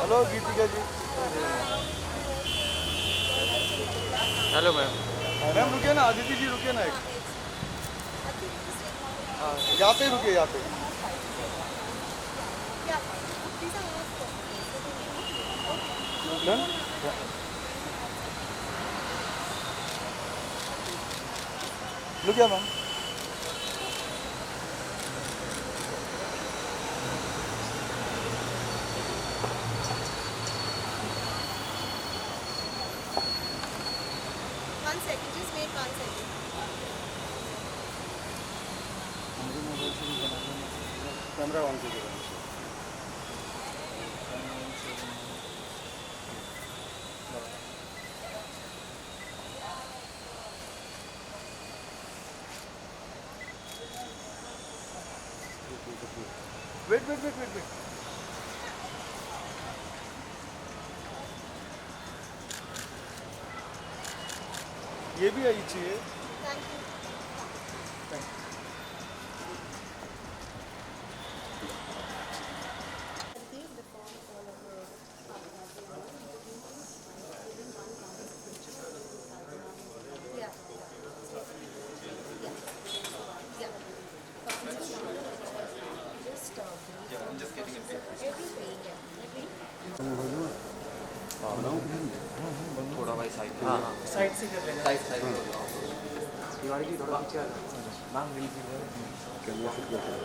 Hello Geetika ji. Hello ma'am. Ma'am रुकिए ना, अदिति जी रुकिए ना एक। हाँ यहाँ पे रुकिए, यहाँ पे। Done? Yeah. Look here, ma'am. One second, just wait 1 second. Camera on कीजिए। Wait wait wait wait wait. ये भी आई चाहिए। Thank you. Yeah. Yeah. थोड़ा भाई साइड। हाँ हाँ साइड से कर लेना। Side side. तिवारी जी थोड़ा पीछे आ जाओ। मैम रील कैमरा शूट करते हैं।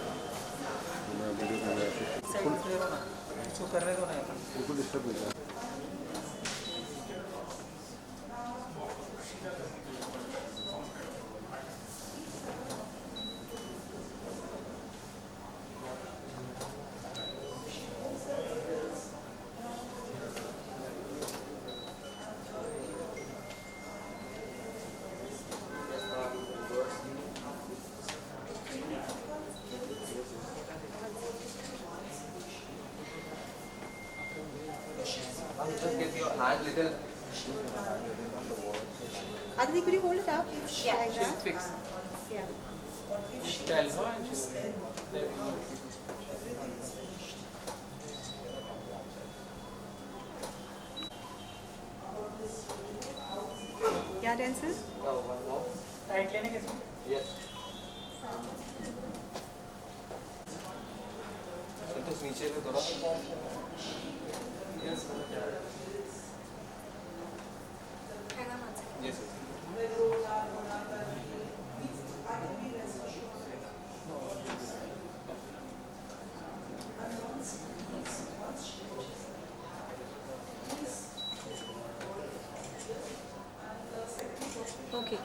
Video camera shoot. साइड से करो ना, इसको करने दो ना यार। बिल्कुल डिस्टर्ब नहीं है। Just get your hand little. Aditi, could you hold it up? Yeah. Like She'll that? fix. Yeah. Tell her and she'll. Yeah, dancer? One more. Tight लेने कैसे? Yes. तो नीचे से थोड़ा। Hang on 1 second. Yes. Okay.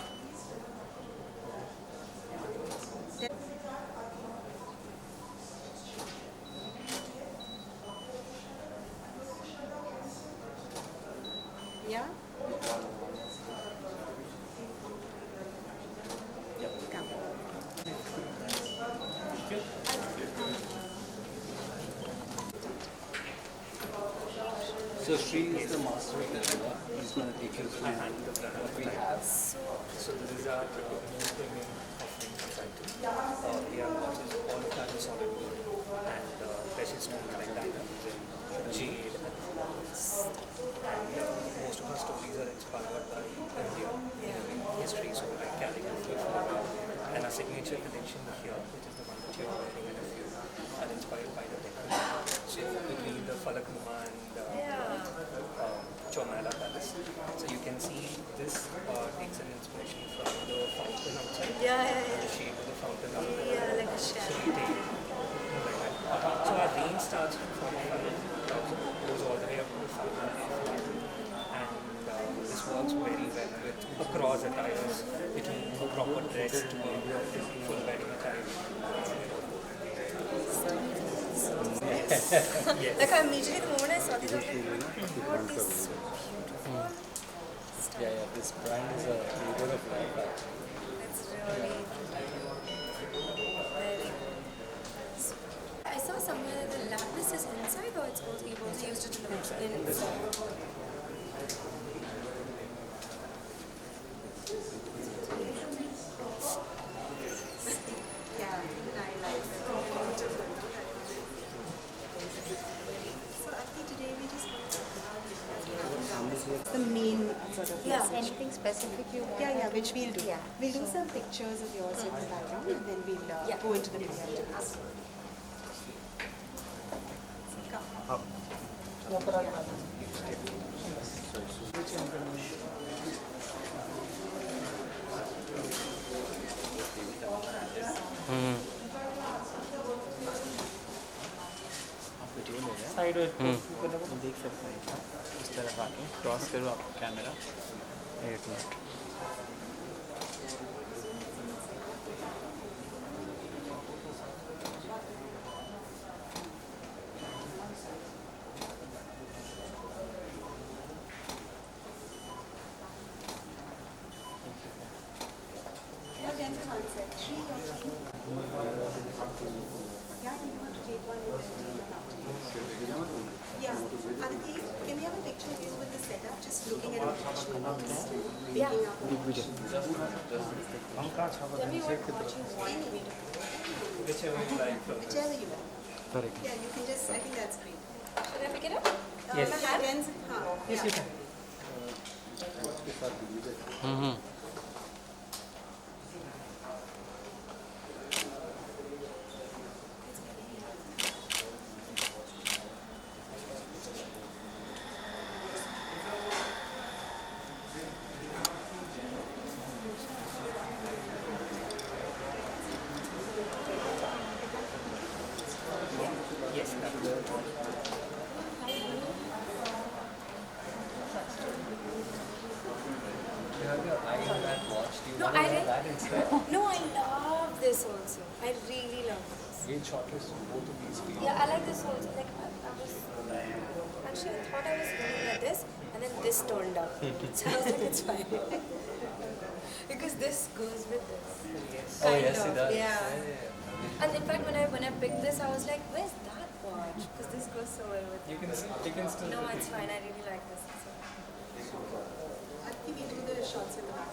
Yeah? Come. So Sri is the master of the yoga. He's going to take you through what we have. So this is our premium offering society. We have watches all of that in solid gold and precious stones like diamonds and jade and pearls. And most of our stories are inspired by India, history, so like calligraphy, and our signature collection here, which is the one that you're wearing and a few, are inspired by the Deccan. So between the Falaknuma and Chomala Palace. So you can see this takes an inspiration from the fountain outside. The shape of the fountain outside. Yeah, like a So shell. you take like that. So our range starts from 45,000, goes all the way up to 5,000. And this works very well with across attires, between a proper dress to a full wedding attire. Like immediately the moment I saw these, I was like, what is Yeah, this brand is a labor of love. It's really very. I saw somewhere that the lapis is inside, or it's also you've also used it in Yeah, I like it. So I think today we just sort of Yeah. message. Anything specific you want? Yeah, which we'll do. Yeah. We'll do some pictures of yours in the background and then we'll Yeah. go into the video afterwards. Side देख सकते हैं इस तरफ आके cross करो आप camera 1 minute Yeah. Aditi, can we have a picture of you with the setup? Just looking at it. Yeah. Tell me what you want. Whichever you like. Whichever you like. Yeah, you can just, I think that's great. Should I pick it up? Yes. Yes, you can. Yes. You have your iPad watch. Do you No, want I to wear didn't. that instead? No, I love this also. I really love this. Gain shortlist on both of these feet. Yeah, I like this also. Like I was actually I thought I was going at this, and then this turned up. So I was like, it's fine. Because this goes with this. Oh Kind yes, of, it does. Yeah. And in fact, when I picked this, I was like, where's that watch? Because this goes so well with You can still. No, it's fine. I really like this. So. Aditi, we do the shots in the back.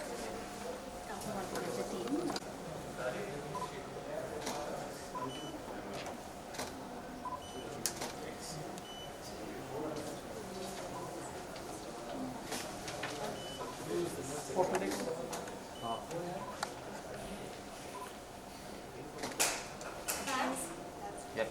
Yep.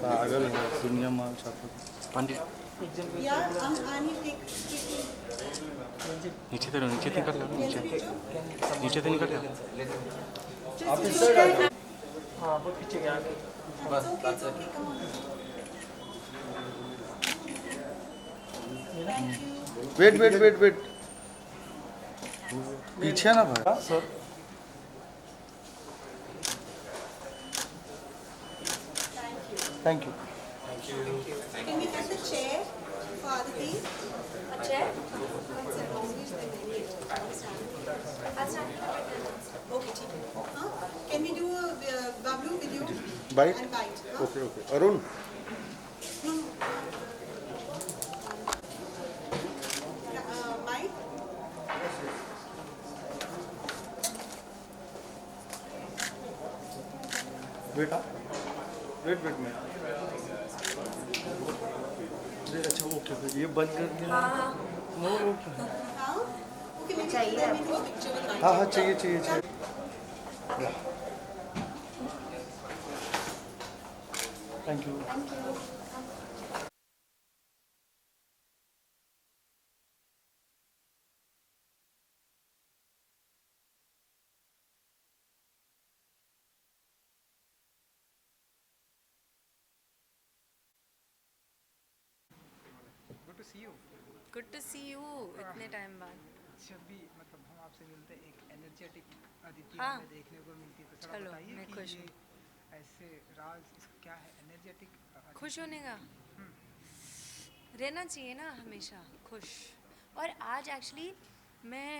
पागल है दुनिया माल छापो पंडित Yeah, Ani, take नीचे तो निकल लो नीचे तो निकल लो आप इस साइड हाँ वो पीछे गया बस that's it. Okay, come on. Wait पीछे ना भाई sir thank you Can we get the chair for Aditi? A chair? One second, always the very end. I'll stand Okay, ठीक है. हाँ? Can we do a Bablu with you? Bite? And bite. हाँ? Okay Arun No. Mike? बेटा wait में अच्छा okay ये बंद कर दिया हाँ ओके हाँ? Okay, maybe then we do a picture with Mike. हाँ चाहिए thank you good to see you इतने टाइम बाद जब भी मतलब हम आपसे मिलते हैं एक एनर्जेटिक अदिति हाँ। हमें देखने को मिलती है तो थोड़ा चलो, बताइए मैं कि खुश ये हूँ। ऐसे राज इसका क्या है एनर्जेटिक खुश होने का रहना चाहिए ना हमेशा खुश। और आज एक्चुअली मैं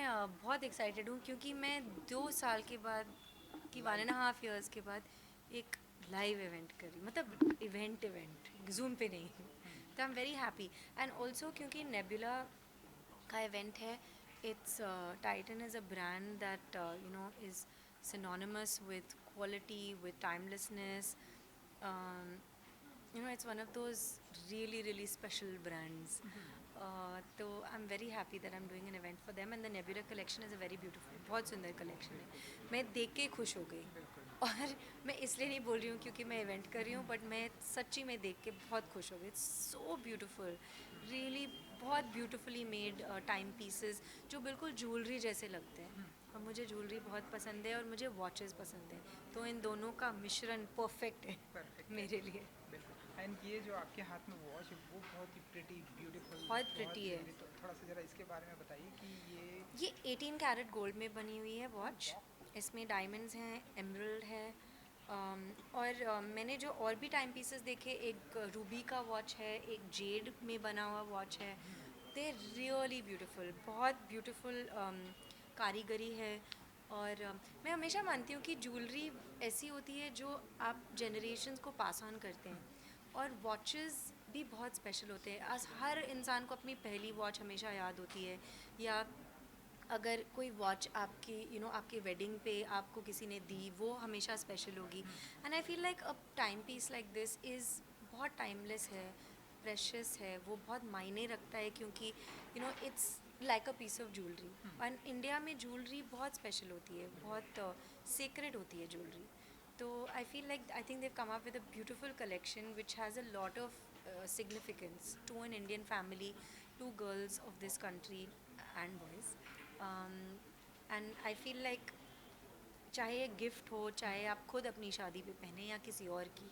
बहुत एक्साइटेड हूँ क्योंकि मैं 2 साल के बाद कि 1.5 years के बाद एक लाइव इवेंट करी, मतलब इवेंट जूम पे नहीं। तो I am very happy. And also क्योंकि नेबुला का इवेंट है, it's Titan is a brand that you know is synonymous with quality, with timelessness. You know, it's one of those really special brands. So I'm very happy that I'm doing an event for them, and the Nebula collection is a very beautiful, बहुत सुंदर collection है। मैं देख के खुश हो गई, और मैं इसलिए नहीं बोल रही हूँ क्योंकि मैं इवेंट कर रही हूँ, बट मैं सच्ची में देख के बहुत खुश हो गई। इट्स सो ब्यूटीफुल, रियली बहुत ब्यूटीफुली मेड टाइम पीसेस जो बिल्कुल ज्वेलरी जैसे लगते हैं, और मुझे ज्वेलरी बहुत पसंद है और मुझे वॉचेस पसंद है, तो इन दोनों का मिश्रण परफेक्ट है मेरे लिए। बिल्कुल। एंड ये जो आपके हाथ में वॉच है वो बहुत ही प्रिटी ब्यूटीफुल, बहुत pretty है। तो थोड़ा सा ज़रा इसके बारे में बताइए कि ये 18 कैरेट गोल्ड में बनी हुई है वॉच। इसमें डायमंड्स हैं, एमरल्ड है, और मैंने जो और भी टाइम पीसेस देखे, एक रूबी का वॉच है, एक जेड में बना हुआ वॉच है। दे रियली ब्यूटीफुल, बहुत ब्यूटीफुल कारीगरी है। और मैं हमेशा मानती हूँ कि ज्वेलरी ऐसी होती है जो आप जनरेशन्स को पास ऑन करते हैं, और वॉचेस भी बहुत स्पेशल होते हैं। हर इंसान को अपनी पहली वॉच हमेशा याद होती है, या अगर कोई वॉच आपकी आपकी वेडिंग पे आपको किसी ने दी, वो हमेशा स्पेशल होगी। And I feel like a time piece like this is बहुत टाइमलेस है, प्रेशियस है, वो बहुत मायने रखता है, क्योंकि it's like a piece of jewellery. And India में ज्वेलरी बहुत स्पेशल होती है, बहुत सीक्रेट होती है ज्वेलरी। तो I feel like I think they've come up with a beautiful collection which has a lot of significance to an Indian family, to girls of this country and boys. And I feel like चाहे एक gift हो, चाहे आप खुद अपनी शादी पे पहने या किसी और की,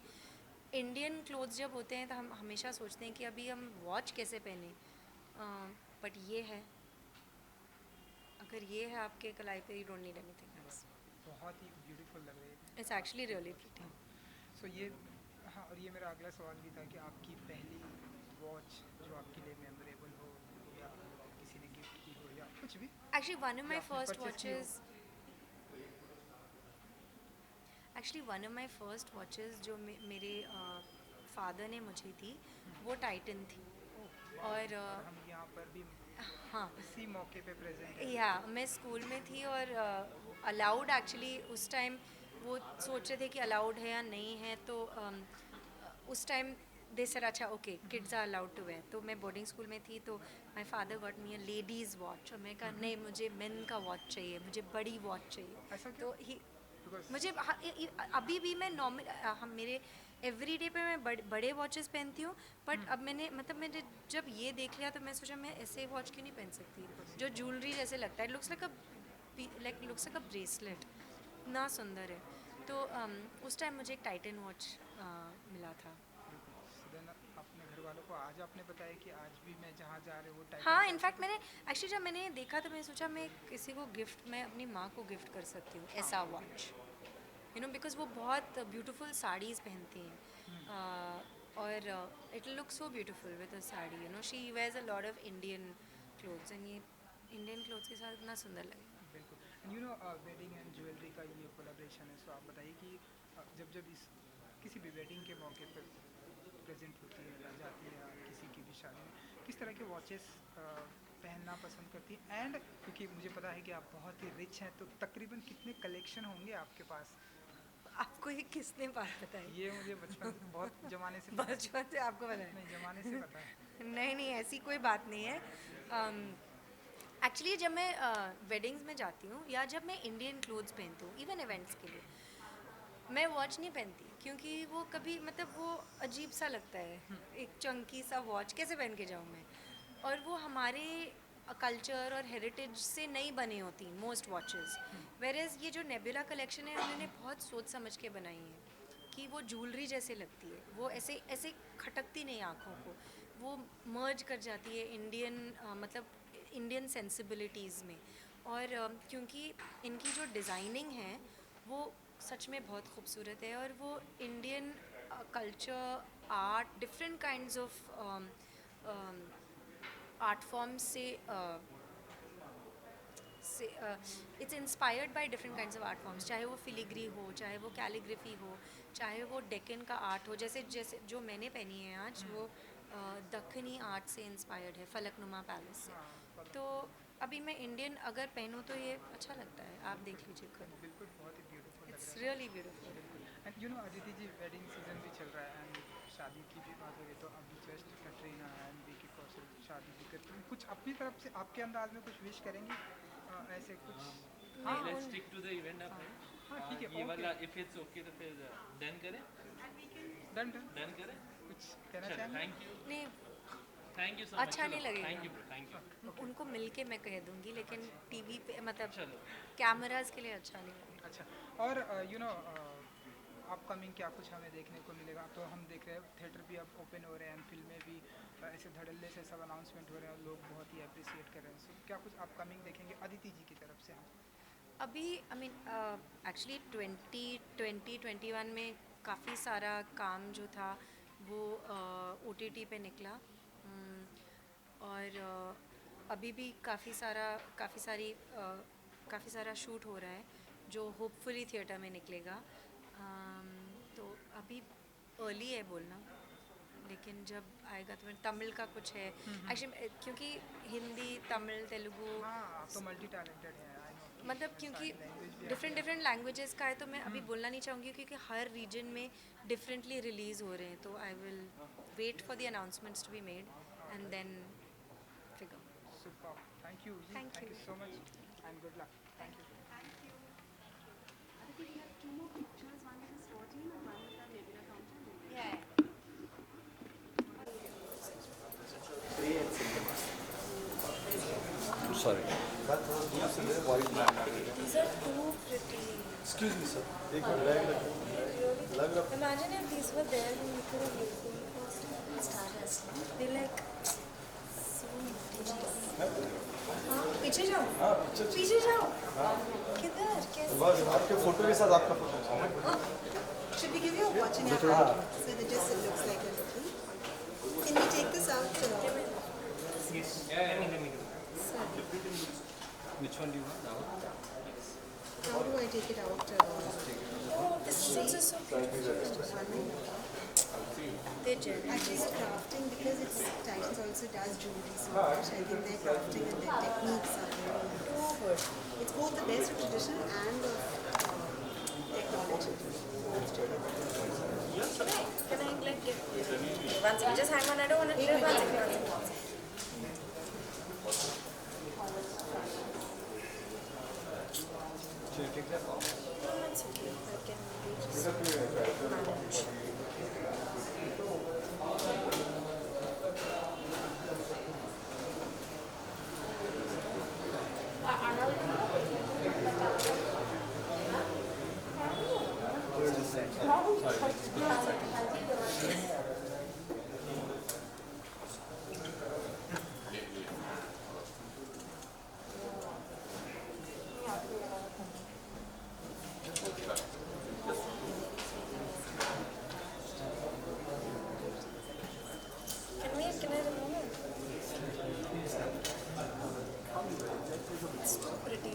इंडियन क्लोथ्स जब होते हैं तो हम हमेशा सोचते हैं कि अभी हम वॉच कैसे पहने, बट ये है, अगर ये है आपके कलाई पे, you don't need anything else. बहुत ही ब्यूटीफुल लग रही है। It's actually really pretty. So ये, हाँ, और ये मेरा अगला सवाल भी था कि आपकी पहली वॉच जो आपके लिए मेमोरेबल हो, या किसी ने गिफ्ट की हो, या कुछ भी। Actually, one of my Yeah, first purchase की हो। watches. Actually, one of my first watches जो मेरे फादर ने मुझे दी, वो टाइटन थी। और हम यहाँ पर भी हाँ, इसी मौके पे प्रेजेंट है। या मैं स्कूल में थी, और अलाउड एक्चुअली उस टाइम वो सोच रहे थे कि अलाउड है या नहीं है, तो उस टाइम दे सर अच्छा okay kids are allowed to wear. तो मैं बोर्डिंग स्कूल में थी, तो my father got me a ladies watch, और मैं कहा नहीं, मुझे मेन का वॉच चाहिए, मुझे बड़ी वॉच चाहिए। ऐसा क्यों? तो ही Because- मुझे अभी भी मैं नॉर्मल हम मेरे एवरी डे पे मैं बड़े वॉचेस पहनती हूँ, बट अब मैंने जब ये देख लिया तो मैं सोचा मैं ऐसे वॉच क्यों नहीं पहन सकती जो ज्वेलरी जैसे लगता है। लुक्स लाइक अ ब्रेसलेट, ना सुंदर है। तो उस टाइम मुझे एक टाइटन वॉच मिला था। देन अपने घर वालों को आज आपने बताया कि आज भी मैं जहाँ जा रही हूँ वो टाइटन हाँ, का- इनफैक्ट मैंने एक्चुअली जब मैंने देखा तो मैंने सोचा मैं किसी को गिफ्ट, मैं अपनी माँ को गिफ्ट कर सकती हूँ ऐसा वॉच, बिकॉज वो बहुत ब्यूटीफुल साड़ीज़ पहनती हैं, और it look so beautiful with a sari, she wears a lot of Indian clothes, and ये इंडियन क्लोथ्स के साथ इतना सुंदर लगेगा। बिल्कुल। वेडिंग एंड ज्वेलरी का ये कोलैबोरेशन है, सो आप बताइए कि जब इस किसी भी वेडिंग के मौके पर प्रेजेंट होती है या जाती है, या किसी की भी शादी में, किस तरह के वॉचेस पहनना पसंद करती हैं? एंड क्योंकि मुझे पता है कि आप बहुत ही रिच हैं, तो तकरीबन कितने कलेक्शन होंगे आपके पास? आपको ये किसने बात बताई? ये मुझे बचपन बहुत ज़माने से पता है। बचपन से आपको पता है? नहीं, ज़माने से पता है। नहीं, ऐसी कोई बात नहीं है। एक्चुअली जब मैं वेडिंग्स में जाती हूँ, या जब मैं इंडियन क्लोथ्स पहनती हूँ इवन इवेंट्स के लिए, मैं वॉच नहीं पहनती, क्योंकि वो कभी वो अजीब सा लगता है, एक चंकी सा वॉच कैसे पहन के जाऊँ मैं, और वो हमारे कल्चर और हेरिटेज से नहीं बनी होती मोस्ट वॉचेस। वेयरएज ये जो नेबुला कलेक्शन है, उन्होंने बहुत सोच समझ के बनाई है कि वो ज्वेलरी जैसे लगती है, वो ऐसे ऐसे खटकती नहीं आँखों को, वो मर्ज कर जाती है इंडियन सेंसिबिलिटीज़ में। और क्योंकि इनकी जो डिज़ाइनिंग है वो सच में बहुत खूबसूरत है, और वो Indian culture, art, different kinds of art form से it's inspired by different kinds of art forms, चाहे वो फिलिग्री हो, चाहे वो कैलीग्राफी हो, चाहे वो डेक्कन का आर्ट हो, जैसे जैसे जो मैंने पहनी है आज वो दक्कनी आर्ट से इंस्पायर्ड है, फलकनुमा पैलेस से। तो अभी मैं इंडियन अगर पहनूँ तो ये अच्छा लगता है, आप देख लीजिए खुद, बिल्कुल बहुत ही ब्यूटीफुल लग इट्स रहा रियली ब्यूटीफुल। है। And you know Aditi ji, wedding season भी चल रहा है एंड शादी की भी बात हो गई तो अभी जस्ट कटरीना एंड विकी कौशल शादी भी करती हैं, कुछ अपनी तरफ से आपके अंदाज में कुछ विश करेंगी ऐसे कुछ? हाँ let's stick to the event आप हाँ ठीक है, ये वाला ओके इफ इट्स ओके तो फिर डन करें डन डन। डन करें कुछ कहना चलो चाहेंगे? थैंक यू सो मच अच्छा नहीं लगेगा। थैंक यू उनको मिलके मैं कह दूंगी, लेकिन टीवी पे मतलब चलो कैमरास के लिए अच्छा नहीं लगेगा। अच्छा और यू नो अपकमिंग क्या कुछ हमें देखने को मिलेगा? तो हम देख रहे हैं थिएटर भी अब ओपन हो रहे हैं, फिल्में भी ऐसे धड़ल्ले से सब अनाउंसमेंट हो रहे हैं, लोग बहुत ही अप्रिसिएट कर रहे हैं। सो क्या कुछ अपकमिंग देखेंगे अदिति जी की तरफ से हम? अभी आई मीन एक्चुअली 2021 में काफ़ी सारा काम जो था वो OTT पे निकला, और अभी भी काफ़ी सारा शूट हो रहा है जो होपफुली थिएटर में निकलेगा। तो अभी अर्ली है बोलना, लेकिन जब आएगा तो तमिल का कुछ है एक्चुअली, क्योंकि हिंदी, तमिल, तेलुगु, हाँ आप तो मल्टी टैलेंटेड हैं, आई नो। मतलब क्योंकि डिफरेंट लैंग्वेजेस का है तो मैं अभी बोलना नहीं चाहूँगी, क्योंकि हर रीजन में डिफरेंटली रिलीज़ हो रहे हैं। तो I will wait for the announcements to be made and then figure. Super, thank you ji, Thank thank you you. So much and good luck. Thank you. Aditi, we have two more pictures, one with the store team and one with our regular counter. Yeah. Sorry. These are too pretty. Excuse me, sir. एक minute लग रहा लग रहा Imagine if these were there when we could have looked for star wrestling. They like so beautiful. हाँ, पीछे जाओ, पीछे जाओ। किधर? कैसे? बस आपके फोटो के साथ आपका photo. Should we give you a watch in your hand so that just it looks like a little? Can we take this out? Which one do you want now? How do I take it out? Oh, this is also so beautiful. They're genuine. Actually, the crafting, because it's Titans also does jewelry so much. I think their crafting and their techniques are very Too good. It's both the best of traditional and of technology. Can I like get one second? Just hang on. I don't want to. One second. Should you take that off? No, it's okay. I can just manage. Can I remove it? It's too pretty.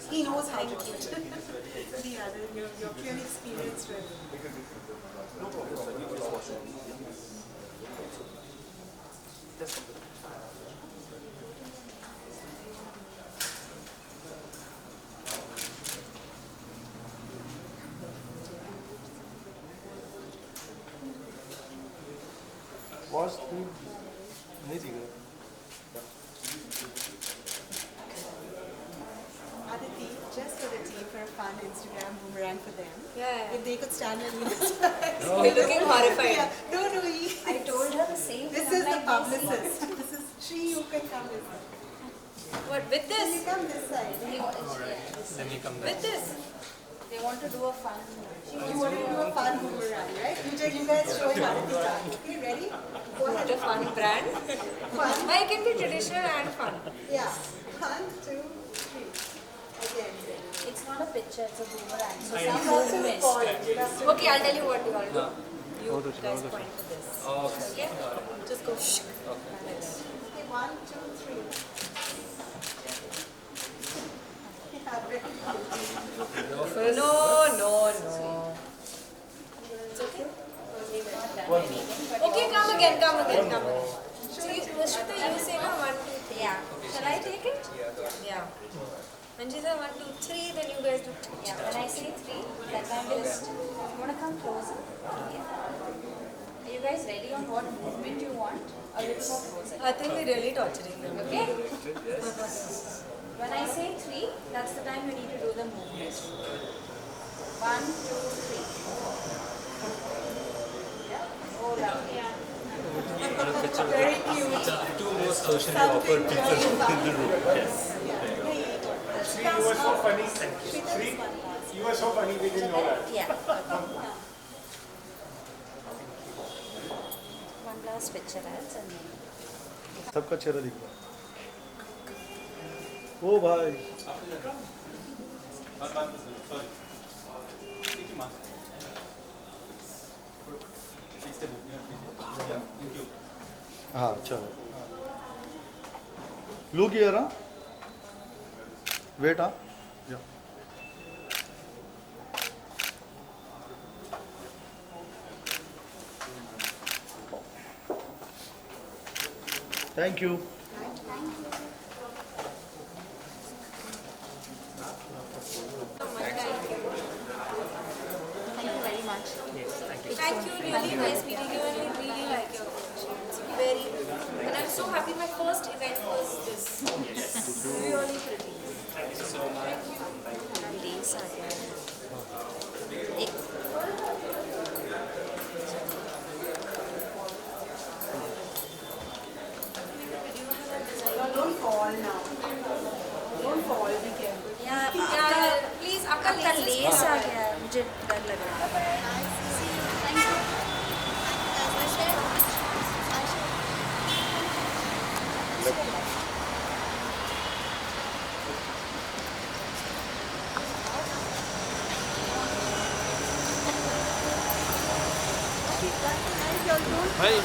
He knows how to teach. The other, you're clearly experienced with. Watch नहीं दिख रहा। Aditi, just for the team, for a fun Instagram boomerang for them. Yeah. If they could stand at me. You're looking horrified. Yeah. No, I told her the same This thing. is the publicist. This is she. You can come this way. What, with Can you this? come this side? let me come With this? They want to do a fun. You want to do a fun boomerang, right? You guys showing Aditi dance. Okay, ready? Go What ahead. a fun brand. Fun. But it can be traditional and fun. Yeah. 1, 2, 3. Again. It's not a picture, it's a boomerang. So some movement. Okay, I'll tell you what you all do. You guys point to this. Okay. Okay? Just go. Shh. Okay. Okay, 1, 2, 3. No. It's okay. Okay, come again. So Shruti, you say no 1, 2, 3. Yeah. Shall I take it? Yeah. When she says 1, 2, 3, then you guys do. Yeah, when I say 3, that time just, you want to come closer? Yeah. Are you guys ready on what movement you want? A little more closer. I think we're really torturing them. Okay? When I say 3, that's the time you need to do the movement. 1, 2, 3. Oh, lovely. Very cute. Two more socially awkward people in the room. Yes. You were so funny. Sri, you were so funny, we didn't know that. Yeah. One last picture, else and then. सबका चेहरा दिख रहा है। ओ भाई हाँ चलो look here हाँ wait हाँ या thank you Thank you very much. Thank you, really nice meeting you, and I really like your collection. It's very, and I'm so happy my first event was this. Really pretty. Lace आ गया है। एक Don't fall now. Don't fall, be careful. Yeah, please, आपका आपका lace less आ गया है, मुझे डर लग रहा है। भाई